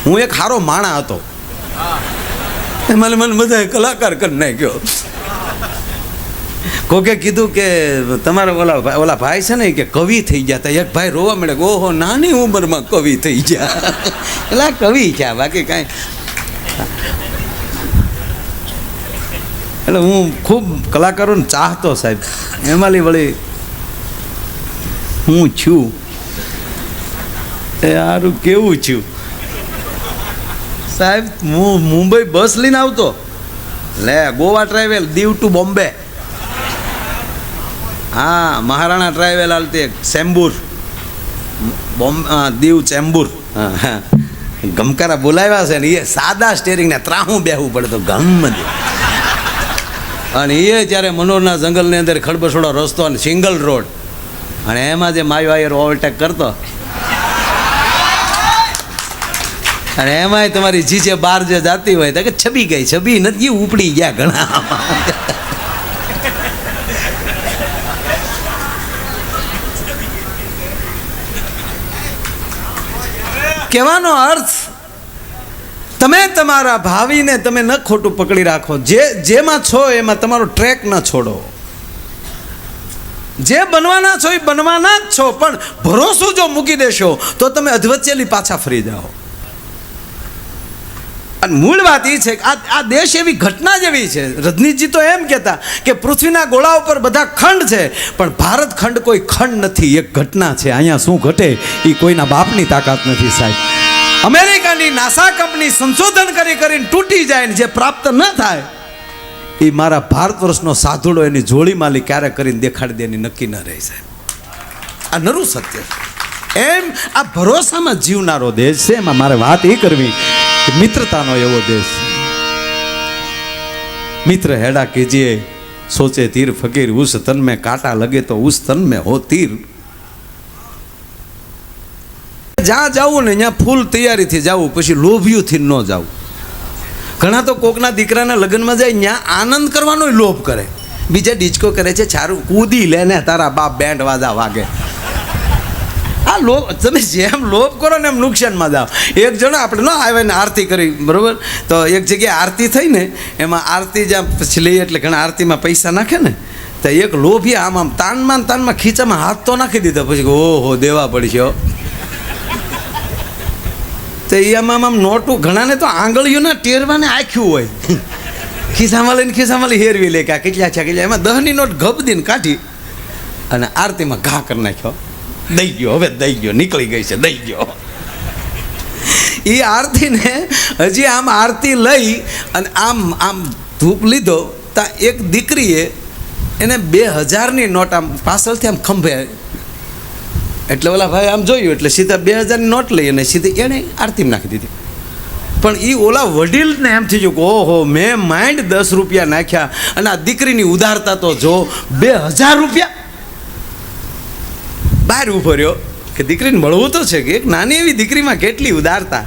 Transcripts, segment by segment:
હું એક સારો માણા હતો, મને બધા કલાકાર કરી નાખ્યો. કોકે કીધું કે તમારા ઓલા ભાઈ છે ને કે કવિ થઈ ગયા હતા. એક ભાઈ રોવા મળે, ઓહો નાની ઉંમરમાં કવિ થઈ ગયા. એટલે કવિ છે બાકી કાંઈ. એટલે હું ખૂબ કલાકારોને ચાહતો સાહેબ. એમાંલી વળી હું છું એ સારું કેવું છું સાહેબ. હું મુંબઈ બસ લઈને આવતો, લે ગોવા ટ્રાવેલ દીવ ટુ બોમ્બે. હા, મહારાણા ટ્રાવેલ હાલતી ચેમ્બુર દીવ ચેમ્બુર. હા, ગમકારા બોલાવ્યા છે ને એ સાદા સ્ટેરિંગને ત્રાહું બેહવું પડે તો ગમ દે. અને એ જ્યારે મનોરના જંગલની અંદર ખડબસોડો રસ્તો અને સિંગલ રોડ, અને એમાં જે માયો આયર ઓવરટેક કરતો, અને એમાંય તમારી જીજે બહાર જે જાતી હોય તો કે છબી ગઈ, છબી નથી ઉપડી ગયા ઘણા. કહેવાનો અર્થ, તમે તમારા ભાવિને તમે ન ખોટું પકડી રાખો. જેમાં છો એમાં તમારો ટ્રેક ન છોડો. જે બનવાના છો એ બનવાના જ છો, પણ ભરોસો જો મૂકી દેશો તો તમે અધવચ્ચેલી પાછા ફરી જાઓ. અને મૂળ વાત એ છે કે આ દેશ એવી ઘટના જેવી છે. રજનીશજી તો એમ કહેતા કે પૃથ્વીના ગોળા ઉપર બધા ખંડ છે, પણ ભારત ખંડ કોઈ ખંડ નથી, એક ઘટના છે. અહીંયા શું ઘટે એ કોઈના બાપની તાકાત નથી સાહેબ. અમેરિકાની નાસા કંપની સંશોધન કરીને તૂટી જાય ને જે પ્રાપ્ત ન થાય એ મારા ભારત વર્ષનો સાધુડો એની જોડી માલી ક્યારે કરીને દેખાડી દે એની નક્કી ન રહે સાહેબ. આ નરું સત્ય. એમ આ ભરોસામાં જીવનારો દેશ છે. એમાં મારે વાત એ કરવી કે મિત્રતાનો એવો દેશ. મિત્ર હેડા કીજીએ સોચે તીર ફકીર, ઉસ તન में कांटा लगे तो उस तन में हो तीर. જ્યાં જવું ને ત્યાં ફૂલ તૈયારીથી જવું, પછી લોભિયુંથી ન જવું. ઘણા તો કોકના દીકરાના લગ્નમાં જાય ત્યાં આનંદ કરવાનો લોભ કરે, બીજા ડિચકો કરે છે ચારું કૂદી લે ને તારા બાપ બેન્ડ વાજા વાગે. આ લોભ, તમે જેમ લોભ કરો ને એમ નુકસાનમાં જાઓ. એક જણો આપણે ન આવે ને આરતી કરી, બરાબર, તો એક જગ્યાએ આરતી થઈ ને એમાં આરતી જ્યાં પછી લઈએ એટલે ઘણા આરતીમાં પૈસા નાખે ને, તો એક લોભી આમ તાનમાં ખીચામાં હાથ તો નાખી દીધો, પછી ઓહો દેવા પડશે. તો એ આમ નોટું ઘણાને તો આંગળીઓના ટેરવાને આખ્યું હોય, ખિસ્સામાં લઈને હેરવી લે કે આ કેટલા છે કેટલા. એમાં 10ની નોટ ગપ દીને કાઢી અને આરતીમાં ઘા કરી નાખ્યો. દઈ ગયો, હવે દઈ ગયો, નીકળી ગઈ છે, દઈ ગયો. એ આરતીને હજી આમ આરતી લઈ અને આમ ધૂપ લીધો તો એક દીકરીએ એને 2000ની નોટ આમ પાછળથી આમ ખંભે, એટલે ઓલા ભાઈ આમ જોયું એટલે સીધા 2000ની નોટ લઈ અને સીધી એણે આરતીમાં નાખી દીધી. પણ એ ઓલા વડીલને એમ થઈ ગયું કે ઓહો મેં માઇન્ડ 10 રૂપિયા નાખ્યા અને આ દીકરીની ઉધારતા તો જો 2000 રૂપિયા. બહાર ઊભો રહ્યો કે દીકરીને મળવું તો છે કે એક નાની એવી દીકરીમાં કેટલી ઉદારતા.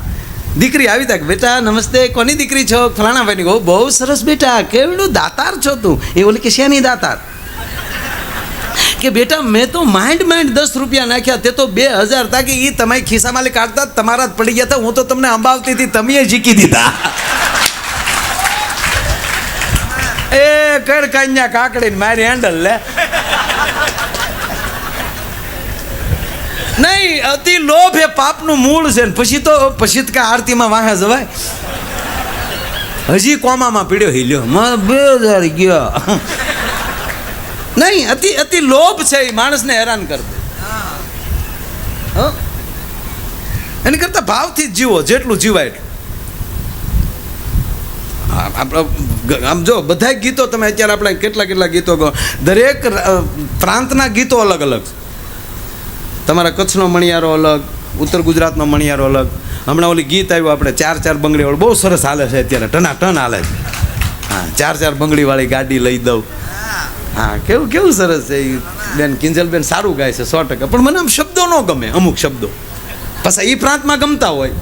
દીકરી આવી તા કે બેટા નમસ્તે, કોની દીકરી છો? ફલાણા ભાઈની. કહો બહુ સરસ બેટા, કેવડું દાતાર છો તું? એ બોલે કે શેની દાતાર? કે બેટા મેં તો માઇન્ડ 10 રૂપિયા નાખ્યા, તે તો 2000 હતા કે એ તમારી ખિસ્સામાં કાઢતા તમારા જ પડી ગયા હતા. હું તો તમને અંબાવતી હતી, તમે જીકી દીધા. એ કર કાન્યા કાકડીને મારી હેન્ડલ લે. નહીં, અતિ લોભ એ પાપનું મૂળ છે. પછી તો કે આરતીમાં વાહે જવાય. હજી કોમામાં પીડ્યો હિલ્યો 2000 ગયા. નહીં, અતિ લોભ છે એ માણસને હેરાન કરતો. એની કરતા ભાવથી જ જીવો, જેટલું જીવાય એટલું. આમ જો બધા ગીતો તમે અત્યારે આપણે કેટલા ગીતો ગો, દરેક પ્રાંતના ગીતો અલગ અલગ. તમારા કચ્છનો મણિયારો અલગ, ઉત્તર ગુજરાતનો મણિયારો અલગ. હમણાં ઓલી ગીત આવ્યું આપણે 4 બંગડીવાળું, બહુ સરસ હાલે છે અત્યારે, ટનાટન હાલે છે. હા, 4 બંગડીવાળી ગાડી લઈ દઉં. હા, કેવું સરસ છે. બેન કિંજલબેન સારું ગાય છે 100%. પણ મને આમ શબ્દો ન ગમે, અમુક શબ્દો પાછા એ પ્રાંતમાં ગમતા હોય.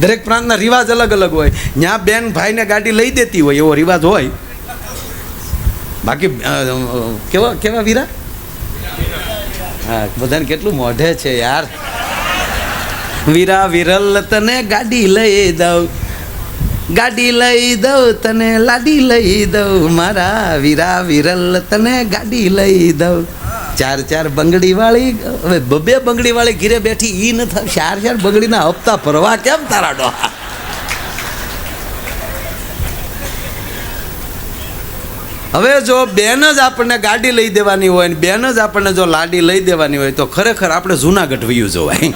દરેક પ્રાંતના રિવાજ અલગ અલગ હોય. ત્યાં બેન ભાઈને ગાડી લઈ દેતી હોય એવો રિવાજ હોય. બાકી કેવા વીરા, હા બધાને કેટલું મોઢે છે યાર. વીરા વિરલ તને ગાડી લઈ દઉં, ગાડી લઈ દઉં તને લાડી લઈ દઉં, મારા વીરા વિરલ તને ગાડી લઈ દઉં. ચાર ચાર બંગડી વાળી, હવે બબે બંગડી વાળી ઘીરે બેઠી ઈ ન થાય, ચાર ચાર બંગડીના હપ્તા ભરવા કેમ તારા ડોહા? હવે જો બેન જ આપણને ગાડી લઈ દેવાની હોય ને બેન જ આપણને જો લાડી લઈ દેવાની હોય તો ખરેખર આપણે જુનાગઢ વયું જોવાય.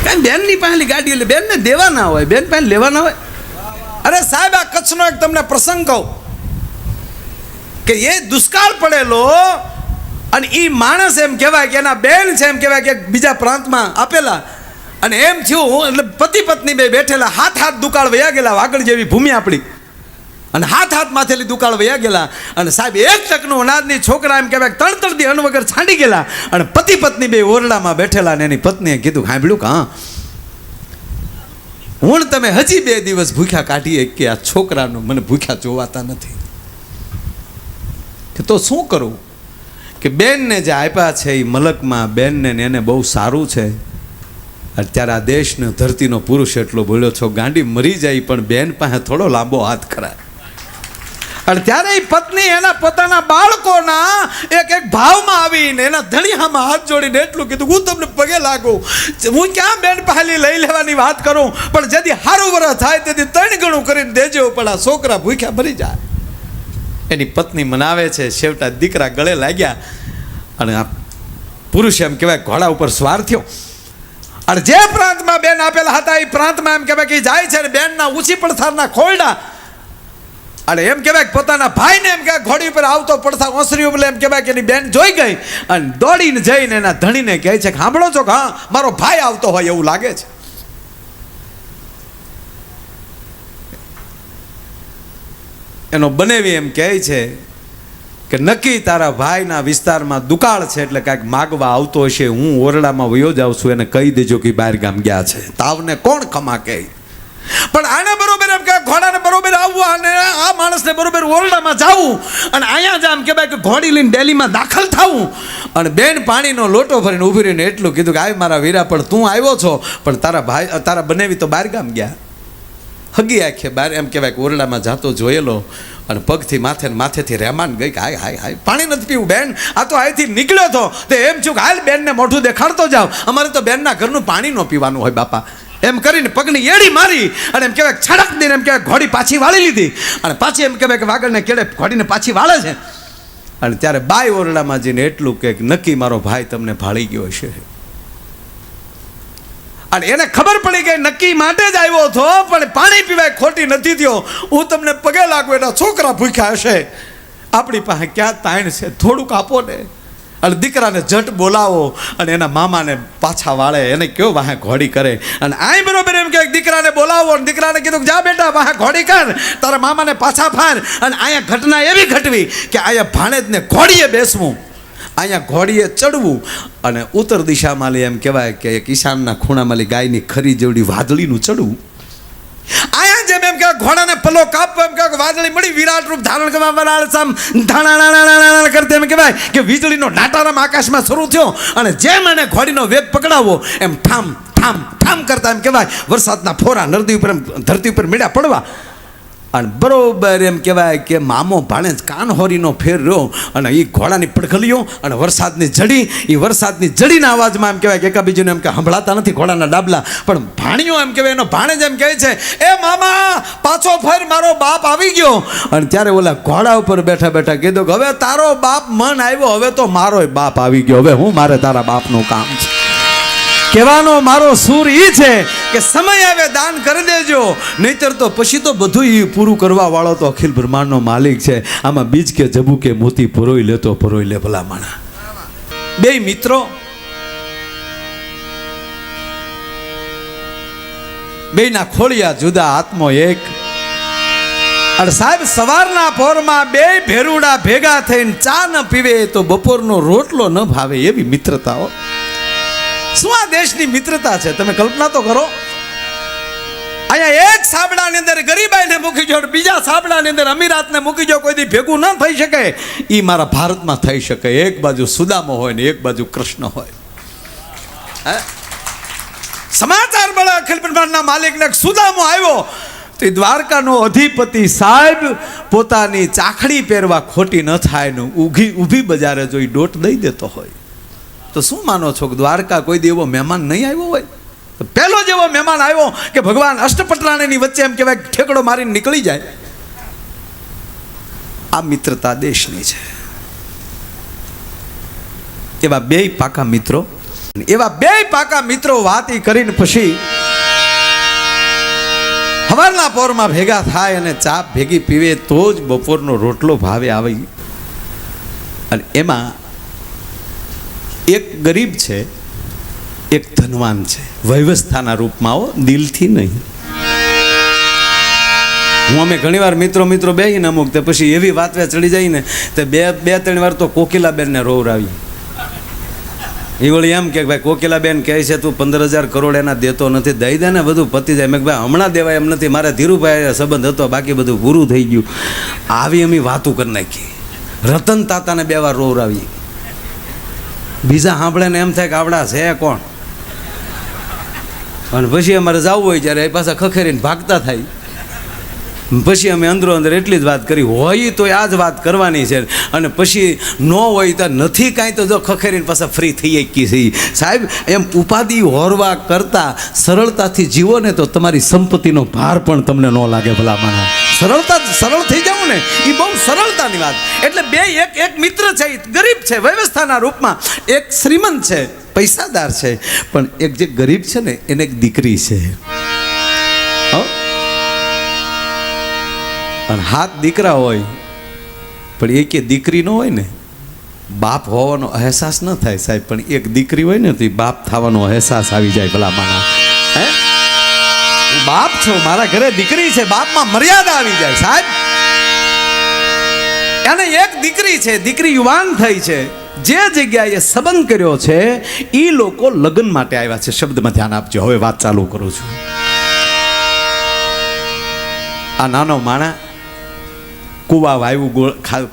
કઈ બેનની પહેલી ગાડી એટલે બેનને દેવાના હોય, બેન પાસે લેવાના હોય. અરે સાહેબ, આ કચ્છનો એક તમને પ્રસંગ કહું કે એ દુષ્કાળ પડેલો અને એ માણસ એમ કહેવાય કે એના બેન છે, એમ કહેવાય કે બીજા પ્રાંતમાં આપેલા, અને એમ થયું એટલે પતિ પત્ની બે બેઠેલા, હાથ હાથ દુકાળ વયા ગયેલા, વાગડ જેવી ભૂમિ આપણી, અને હાથ હાથ માથેલી દુકાળ વયા ગયેલા. અને સાહેબ એક ટકનું અનાજની છોકરા એમ કહેવાય તણ દી અન્ન વગર છાંડી ગયેલા, અને પતિ પત્ની બે ઓરડામાં બેઠેલા, અને એની પત્નીએ કીધું, સાંભળ્યું કે હા હું તમે હજી 2 દિવસ ભૂખ્યા કાઢીએ કે આ છોકરાનું મને ભૂખ્યા જોવાતા નથી, કે તો શું કરું? કે બેનને જે આપ્યા છે એ મલકમાં બેનને એને બહુ સારું છે. અત્યારે આ દેશનો ધરતીનો પુરુષ એટલો બોલ્યો છો, ગાંડી મરી જાય પણ બેન પાસે થોડો લાંબો હાથ કરાય. અને ત્યારે એ પત્ની એના પોતાના બાળકોના એક એક ભાવમાં આવીને એના ધણિયામાં હાથ જોડીને એટલું કીધું, હું તમને પગે લાગું, હું ક્યાં બેન પહેલી લઈ લેવાની વાત કરું, પણ જેથી સારું વરસ થાય તેથી 3 ગણું કરીને દેજો, પણ આ છોકરા ભૂખ્યા મરી જાય. એની પત્ની મનાવે છે. છેવટા દીકરા ગળે લાગ્યા અને આ પુરુષ એમ કહેવાય ઘોડા ઉપર સવાર થયો. અને જે પ્રાંતમાં બેન આપેલા હતા એ પ્રાંતમાં એમ કહેવાય કે જાય છે, અને બેનના ઊંચી પડથારના ખોરડા, અને એમ કહેવાય પોતાના ભાઈને એમ કહેવાય ઘોડી ઉપર આવતો પડથા ઓસરી ઉપર એમ કહેવાય કે એની બેન જોઈ ગઈ અને દોડીને જઈને એના ધણીને કહે છે કે સાંભળો છો કે હા મારો ભાઈ આવતો હોય એવું લાગે છે. એનો બનેવી એમ કહે છે કે નક્કી તારા ભાઈના વિસ્તારમાં દુકાળ છે એટલે કાંઈક માગવા આવતો હશે, હું ઓરડામાં વયો જાઉં છું, એને કહી દેજો કે બહાર ગામ ગયા છે, તાવને કોણ ખમા કહે. પણ આને બરોબર એમ કે ઘોડાને બરોબર આવવું અને આ માણસને બરોબર ઓરડામાં જવું, અને અહીંયા જ આમ કહેવાય કે ઘોડી લઈને ડેલીમાં દાખલ થવું, અને બેન પાણીનો લોટો ભરીને ઊભી રહીને એટલું કીધું કે આવી મારા વીરા, પણ તું આવ્યો છો, પણ તારા ભાઈ તારા બનેવી તો બહાર ગામ ગયા. હગી આખે બહાર એમ કહેવાય કે ઓરડામાં જાતો જોયેલો, અને પગથી માથે ને માથેથી રહેમાન ગઈ કે હાય હાય હાય પાણી નથી પીવું બેન, આ તો અહીંથી નીકળ્યો હતો તો એમ છું કે હાલ બેનને મોઢું દેખાડતો જાવ, અમારે તો બેનના ઘરનું પાણી ન પીવાનું હોય બાપા. એમ કરીને પગની એડી મારી અને એમ કહેવાય છડક દઈને એમ કહેવાય ઘોડી પાછી વાળી લીધી, અને પાછી એમ કહેવાય કે વાગડને કેળે ઘોડીને પાછી વાળે છે. અને ત્યારે બાઈ ઓરડામાં જઈને એટલું કે નક્કી મારો ભાઈ તમને ભાળી ગયો હશે. અને એને ખબર પડી ગઈ નક્કી માટે જ આવ્યો હતો, પણ પાણી પીવાય ખોટી નથી થયો, હું તમને પગે લાગુ, એના છોકરા ભૂખ્યા હશે, આપણી પાસે ક્યાં તાણ છે, થોડુંક આપો ને. અને દીકરાને જટ બોલાવો અને એના મામાને પાછા વાળે, એને કયો વાહે ઘોડી કરે. અને આય બરોબર એમ કે દીકરાને બોલાવો, અને દીકરાને કીધું જા બેટા વાહે ઘોડી કર, તારા મામાને પાછા ફાર. અને અહીંયા ઘટના એવી ઘટવી કે અહીંયા ભાણેજને ઘોડીએ બેસવું, અહીંયા ઘોડીએ ચડવું, અને ઉત્તર દિશામાં એમ કહેવાય કે એક ઈશાનના ખૂણામાં ગાયની ખરી જેવડી વાદળીનું ચડવું. અહીંયા જેમ એમ કે ઘોડાને પલો કાપવો, એમ કે વાદળી મળી વિરાટ રૂપ ધારણ કરવા વાળા સામ ધાણા કરતા એમ કહેવાય કે વીજળીનો નાટારામ આકાશમાં શરૂ થયો, અને જેમ એને ઘોડીનો વેગ પકડાવવો એમ ઠામ ઠામ ઠામ કરતા એમ કહેવાય વરસાદના ફોરા નદી ઉપર ધરતી ઉપર મીડા પડવા. અને બરોબર એમ કહેવાય કે મામો ભાણેજ કાનહોરીનો ફેર રહ્યો, અને એ ઘોડાની પડખલીઓ અને વરસાદની જડી, એ વરસાદની જડીના અવાજમાં એમ કહેવાય કે એકાબીજુને એમ કે સંભળાતા નથી ઘોડાના ડાબલા, પણ ભાણીઓ એમ કહેવાય એનો ભાણેજ એમ કહે છે એ મામા પાછો ફેર મારો બાપ આવી ગયો. અને ત્યારે ઓલા ઘોડા ઉપર બેઠા બેઠા કીધું કે હવે તારો બાપ મન આવ્યો, હવે તો મારોય બાપ આવી ગયો, હવે હું મારે તારા બાપનું કામ છે. કહેવાનો મારો સૂર એ છે કે સમય આવે દાન કરી દેજો, નહીતર તો પછી તો બધું એ પૂરું કરવા વાળો તો અખિલ બ્રહ્માંડનો માલિક છે. આમાં બીજ કે જબુ કે મોતી પરોઈ લેતો પરોઈ લે ભલા માણા. બે મિત્રો, બેના ખોળિયા જુદા, આત્મો એક. અને સાહેબ સવારના પોરમાં બે ભેરુડા ભેગા થઈને ચા ન પીવે તો બપોરનો રોટલો ન ભાવે, એવી મિત્રતાઓ. શું આ દેશની મિત્રતા છે, તમે કલ્પના તો કરો. અહીંયા એક સાબડાની અંદર ગરીબાઈને મૂકી જો, બીજા સાબડાની અંદર અમીરાતને મૂકી જો, કોઈ દી ભેગું ન થઈ શકે. એ મારા ભારતમાં થઈ શકે. એક બાજુ સુદામો હોય ને એક બાજુ કૃષ્ણ હોય. સમાચાર મળ્યા અખિલ બ્રહ્માંડના માલિકને સુદામો આવ્યો તો દ્વારકાનો અધિપતિ સાહેબ પોતાની ચાખડી પહેરવા ખોટી ન થાય ને ઊભી બજારે જો દોટ દઈ દેતો હોય તો શું માનો છો કે દ્વારકા કોઈ દી એવો મહેમાન નહીં આવ્યો હોય? તો પહેલો જેવો મહેમાન આવ્યો કે ભગવાન અષ્ટપટરાણીની વચ્ચે એમ કહેવાય ઠેકડો મારીને નીકળી જાય. આ મિત્રતા દેશની છે. એવા બે પાકા મિત્રો વાત કરીને પછી સવારના પોરમાં ભેગા થાય અને ચા ભેગી પીવે તો જ બપોરનો રોટલો ભાવે આવે. અને એમાં એક ગરીબ છે, એક ધનવાન છે, વ્યવસ્થાના રૂપમાં, દિલથી નહીં. હું અમે ઘણીવાર મિત્રો બેહીને અમુક તે પછી એવી વાત ચડી જાય ને તે બે ત્રણ વાર તો કોકિલાબેનને રોવરાવી. એ વળી એમ કે ભાઈ કોકિલાબેન કહે છે તું 15,000 કરોડ એના દેતો નથી, દઈ દે ને બધું પતી જાય. મેં ભાઈ હમણાં દેવાય એમ નથી, મારા ધીરુભાઈ સંબંધ હતો, બાકી બધું પૂરું થઈ ગયું. આવી અમે વાતું કરી નાખી. રતન તાતાને 2 વાર રોવરાવી. બીજા સાંભળે ને એમ થાય કે આવડા છે કોણ. અને પછી અમારે જવું હોય ત્યારે એ પાછા ખખેરીને ભાગતા થાય. પછી અમે અંદરો અંદર એટલી જ વાત કરી હોય તો આ જ વાત કરવાની છે. અને પછી ન હોય તો નથી કાંઈ તો જો ખખેરીને પાછા ફ્રી થઈ ગઈ છે. સાહેબ એમ ઉપાધિ હોરવા કરતાં સરળતાથી જીવો ને તો તમારી સંપત્તિનો ભાર પણ તમને ન લાગે. ભલા માના સરળ થઈ જાવ ને એ બહુ સરળતાની વાત. એટલે બે એક મિત્ર છે, ગરીબ છે વ્યવસ્થાના રૂપમાં, એક શ્રીમંત છે પૈસાદાર છે, પણ એક જે ગરીબ છે ને એને એક દીકરી છે. અને 7 દીકરા હોય પણ એક દીકરી ન હોય ને બાપ હોવાનો અહેસાસ ન થાય સાહેબ. પણ એક દીકરી હોય ને તો એ બાપ થવાનો અહેસાસ આવી જાય. ભલા માના હું બાપ છું, મારા ઘરે દીકરી છે, બાપમાં મર્યાદા આવી જાય સાહેબ. એને એક દીકરી છે, દીકરી યુવાન થઈ છે. જે જગ્યાએ સંબંધ કર્યો છે એ લોકો લગ્ન માટે આવ્યા છે. શબ્દમાં ધ્યાન આપજો. હવે વાત ચાલુ કરું છું. આ નાનો માણા કુવા વાયુ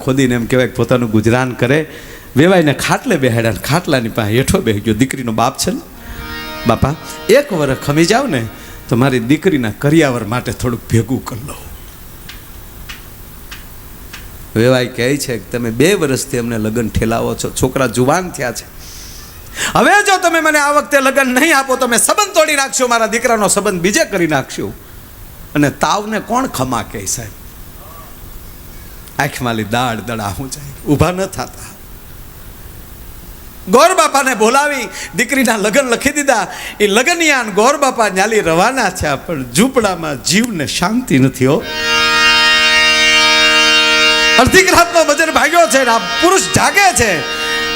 ખોદીને એમ કહેવાય પોતાનું ગુજરાન કરે. વેવાઈને ખાટલે બેહાડ્યા, ખાટલાની પાસે હેઠો બેસી ગયો. દીકરીનો બાપ છે ને, બાપા 1 વર્ષ ખમી જાવ ને તો મારી દીકરીના કરિયાવર માટે થોડુંક ભેગું કરી લો. વેવાઈ કહે છે કે તમે 2 વર્ષથી અમને લગ્ન ઠેલાવો છો, છોકરા જુવાન થયા છે. હવે જો તમે મને આ વખતે લગ્ન નહીં આપો તો મેં સંબંધ તોડી નાખશો, મારા દીકરાનો સંબંધ બીજે કરી નાખશો. અને તાવને કોણ ખમા કહે સાહેબ? આંખમાંથી દાળ દડાવું જાય, ઊભા ન થતા. ગોર બાપાને બોલાવી દીકરીના લગ્ન લખી દીધા. એ લગ્નિયાન ગોર બાપા ન્યાલી રવાના થયા. પણ ઝૂંપડામાં જીવને શાંતિ નથી. હો અડધી રાતનો બજર ભાગ્યો છે, આ પુરુષ જાગે છે.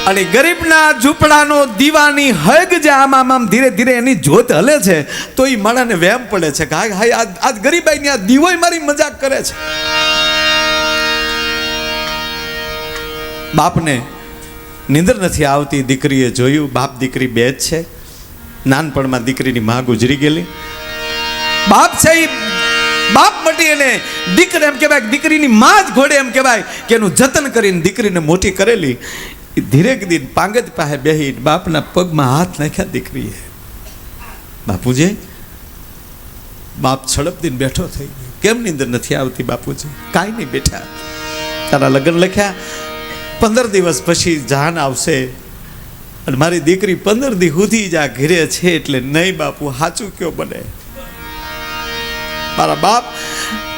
અને ગરીબના ઝૂંપડાનો દીવાની હગ જે આમ ધીરે ધીરે એની જોત હલે છે તો એ માણાને વહેમ પડે છે કે હાય આજ ગરીબાઈની આ દીવોય મારી મજાક કરે છે. બાપને નીંદર નથી આવતી. દીકરીએ જોયું બાપ દીકરી 2 જ છે. નાનપણમાં દીકરીની માં ગુજરી ગયેલી. બાપ છે એ બાપ મટી એને દીકરી એમ કહેવાય, દીકરીની માં જ ઘોડે એમ કહેવાય કે એનું જતન કરીને દીકરીને મોટી કરેલી. ધીરેક દિન પાંગત પાસે બેહી બાપના પગમાં હાથ નાખ્યા દીકરીએ. બાપુજી, બાપ છડપ દિન બેઠો થઈ ગયો. કેમ નીંદર નથી આવતી બાપુજી? કાંઈ નહીં બેઠા, તારા લગ્ન લખ્યા, 15 દિવસ પછી જાન આવશે અને મારી દીકરી 15 દી સુધી જ આ ઘરે છે. એટલે નહીં બાપુ, સાચું કયો બને? મારા બાપ,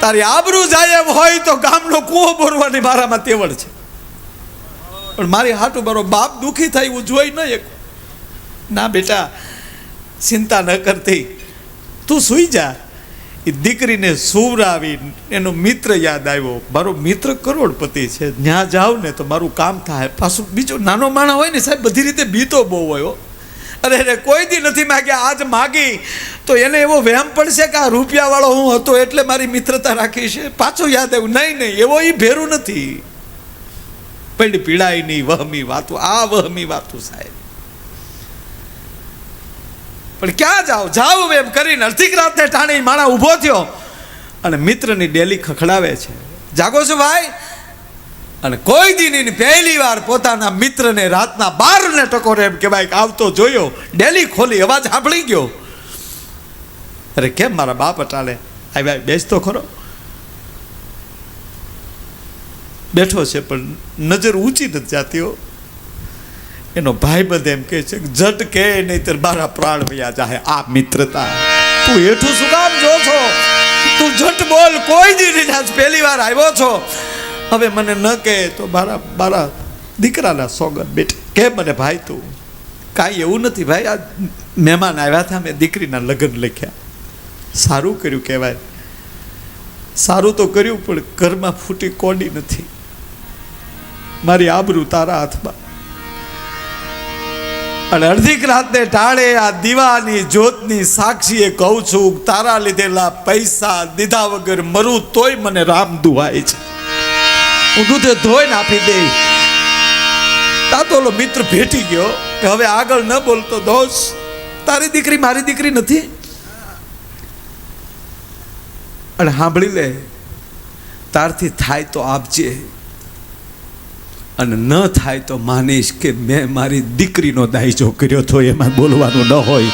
તારી આબરૂ જાય એમ હોય તો ગામનો કૂવો બોરવાની મારામાં તેવડ છે. પણ મારી હાટું મારો બાપ દુઃખી થાય એવું જોઈ ન એક. ના બેટા, ચિંતા ન કરતી, તું સૂઈ જા. એ દીકરીને સુવરાવી એનો મિત્ર યાદ આવ્યો. મારો મિત્ર કરોડપતિ છે, ત્યાં જાવ ને તો મારું કામ થાય. પાછું બીજો નાનો માણસ હોય ને સાહેબ બધી રીતે બીતો બહુ હોય. અરે કોઈ દી નથી માગ્યા, આજ માગી તો એને એવો વહેમ પડશે કે આ રૂપિયાવાળો હું હતો એટલે મારી મિત્રતા રાખી છે. પાછું યાદ આવ્યું, નહીં એવો એ ભેરું નથી. પડી પીડાય નહીં વહમી વાતું, આ વહમી વાતું સાહેબ. પણ ક્યાં જાવ એમ કરીને અડધી રાતને ટાણી માણા ઊભો થયો અને મિત્રની ડેલી ખખડાવે છે, જાગો છો ભાઈ? અને કોઈ દી પહેલી વાર પોતાના મિત્રને રાતના 12 ટકોરે એમ કહેવાય આવતો જોયો. ડેલી ખોલી, અવાજ સાંભળી ગયો. અરે કેમ મારા બાપ અટાલે, આવ્યા બેસ તો ખરો. બેઠો છે પણ નજર ઊંચી નથી જાતી. એનો ભાઈ બંધ એમ કહે છે જટ કે નહીતર મારા પ્રાણ વયા જાય. આ મિત્રતા, તું હેઠું શું કામ જો છો? તું જટ બોલ, કોઈ દી નહીં, આજ પહેલી વાર આવ્યો છો. હવે મને ન કહે તો મારા દીકરાના સોગન બેટ કે મને ભાઈ તું. કાંઈ એવું નથી ભાઈ, આ મહેમાન આવ્યા હતા, મેં દીકરીના લગ્ન લખ્યા. સારું કર્યું કહેવાય, સારું તો કર્યું, પણ ઘરમાં ફૂટી કોડી નથી. મારી આબરૂ તારા હાથમાં. અને અડધીક રાતને ટાળે આ દીવાની જ્યોતની સાક્ષીએ કહું છું, તારા લીધેલા પૈસા દીધા વગર મરું તોય મને રામ દુહાય છે. હું દૂધે ધોઈને આપી દઈ. તાતોલો મિત્ર ભેટી ગયો કે હવે આગળ ન બોલતો દોષ. તારી દીકરી મારી દીકરી નથી. અને સાંભળી લે, તારથી થાય તો આપજે, અને ન થાય તો માનીશ કે મેં મારી દીકરીનો દાયજો કર્યો તો, એમાં બોલવાનું ન હોય.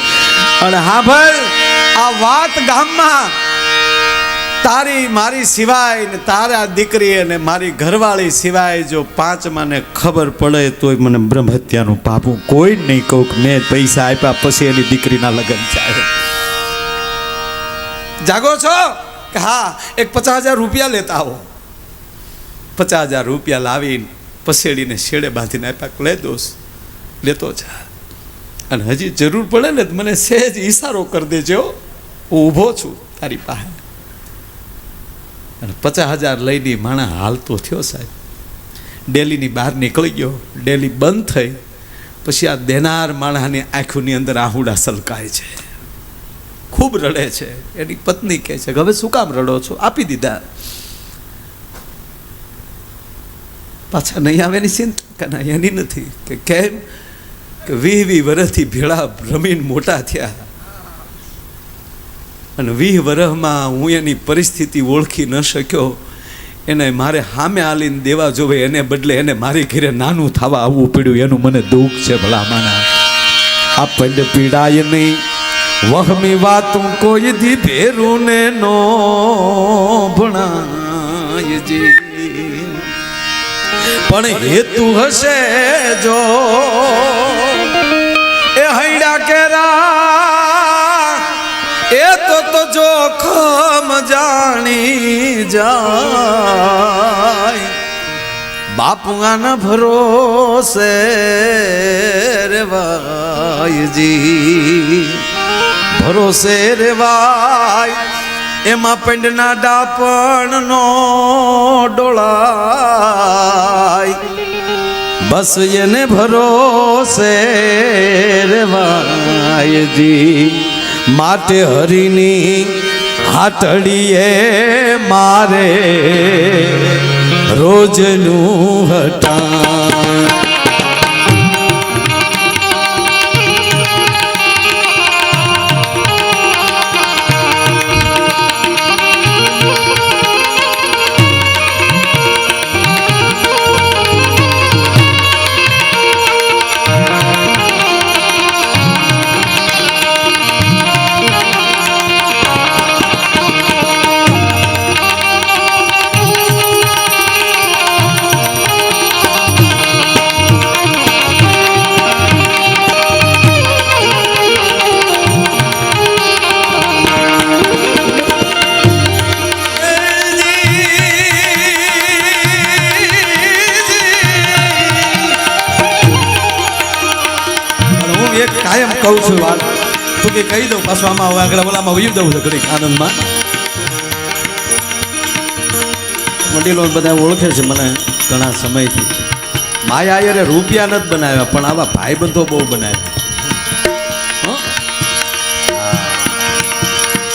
અને હા ભાઈ, આ વાત ગામમાં તારી મારી સિવાય ને તારા દીકરી અને મારી ઘરવાળી સિવાય જો પાંચમાને ખબર પડે તોય મને બ્રહ્મ હત્યાનું પાપ. હું કોઈ નહીં કહું કે મેં પૈસા આપ્યા પછી એની દીકરીના લગ્ન ચાલે. જાગો છો કે હા, એક 50,000 રૂપિયા લેતા આવો. 50,000 રૂપિયા લાવીને પસેડીને શેડે બાંધીને આપ્યા. લે દોસ્ત, લેતો જા. અને હજી જરૂર પડે ને મને સહેજ ઈશારો કરી દેજો, હું ઊભો છું તારી પાસે. અને 50,000 લઈને માણા હાલતો થયો સાહેબ. ડેલીની બહાર નીકળી ગયો. ડેલી બંધ થઈ પછી આ દેનાર માણાની આંખોની અંદર આહુડા સલકાય છે, ખૂબ રડે છે. એની પત્ની કહે છે કે હવે શું કામ રડો છો? આપી દીધા. પાછા નહીં આવે એની ચિંતા ના એની નથી. કે કેમ? કે 20 વર્ષથી ભેળા રમીને મોટા થયા, અને 20 વર્ષમાં હું એની પરિસ્થિતિ ઓળખી ન શક્યો. એને મારે સામે આલીને દેવા જોવે, એને બદલે એને મારી ઘરે નાનું થવા આવવું પડ્યું. એનું મને દુઃખ છે ભલા માના. આપણને પીડાય નહીં વહમી વાતું કોઈ દી ભેરું ને નો ભણાયજી. પણ હેતુ હશે જો એ હૈડા કેરા, એ તો જોખમ જાણી જાય. બાપુઆના ભરોસે રેવાયજી, ભરોસે રેવાય. એમાં પેંડના ડાપણ નો ડોળાય. બસ એને ભરોસે રેવાયજી. માટે હરિની હાટડીએ મારે રોજનું હટા. કાયમ કહું છું વાત તું કે કહી દઉં, પાછું આમાં આગળ ઓલામાં વયું દઉં છે ઘડીક આનંદમાં. વડીલો બધા ઓળખે છે મને ઘણા સમયથી. માયા યારે રૂપિયા નથી બનાવ્યા, પણ આવા ભાઈબંધો બહુ બનાવ્યા.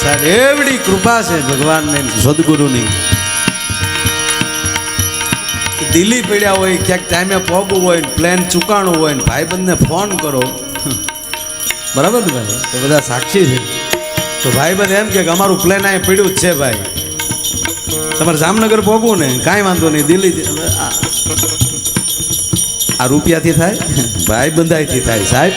સાહેબ એવડી કૃપા છે ભગવાનને સદગુરુની. દિલ્હી પડ્યા હોય, ક્યાંક ટાઈમે પહોંચવું હોય, પ્લેન ચૂકાણું હોય ને ભાઈબંધને ફોન કરો, બરાબર ને ભાઈ? તો બધા સાક્ષી છે. તો ભાઈબંધ એમ કે અમારું પ્લેન અહીં પડ્યું જ છે ભાઈ, તમારે જામનગર પહોંચવું ને કાંઈ વાંધો નહીં, દિલ્હી. આ રૂપિયાથી થાય? ભાઈબંધાઈથી થાય સાહેબ.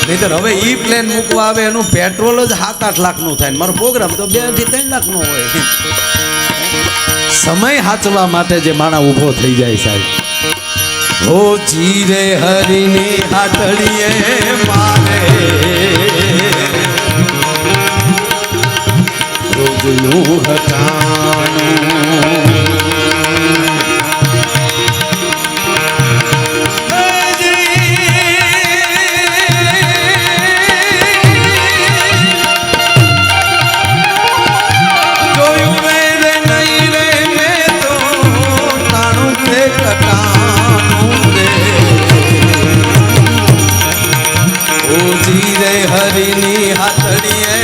નહીતર હવે ઈ પ્લેન મૂકવા આવે એનું પેટ્રોલ જ 7-8 લાખનું થાય ને મારો પ્રોગ્રામ તો 2 થી 3 લાખનો હોય. સમય હાચવા માટે જે માણા ઊભો થઈ જાય સાહેબ. હો જીરે હરીની હાથડીએ મારે રોજનું હટાણું. હરીની હાથડીએ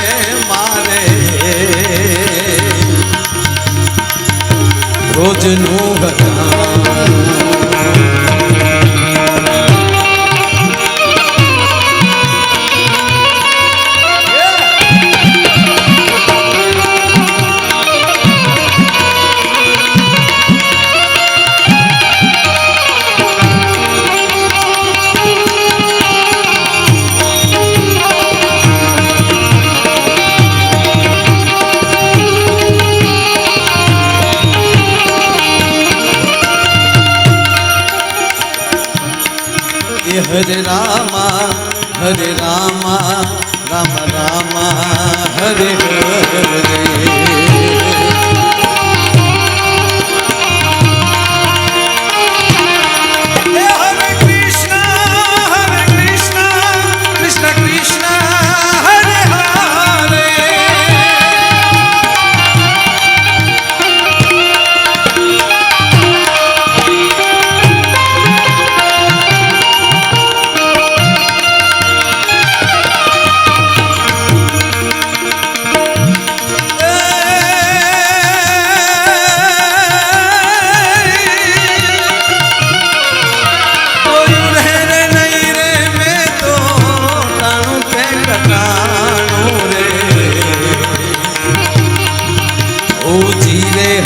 મારે રોજનું હરે રામા રામ રામા હરે હરે.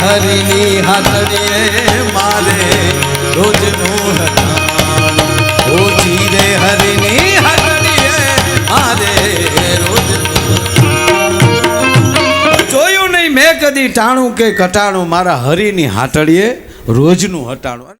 હરીની હાથડીએ મારે રોજનું હટાણું. ઓ જીરે હરીની હાથડીએ મારે રોજનું. જોયું નહીં મેં કદી ટાણું કે કટાણું, મારા હરીની હાથડીએ રોજનું હટાણું.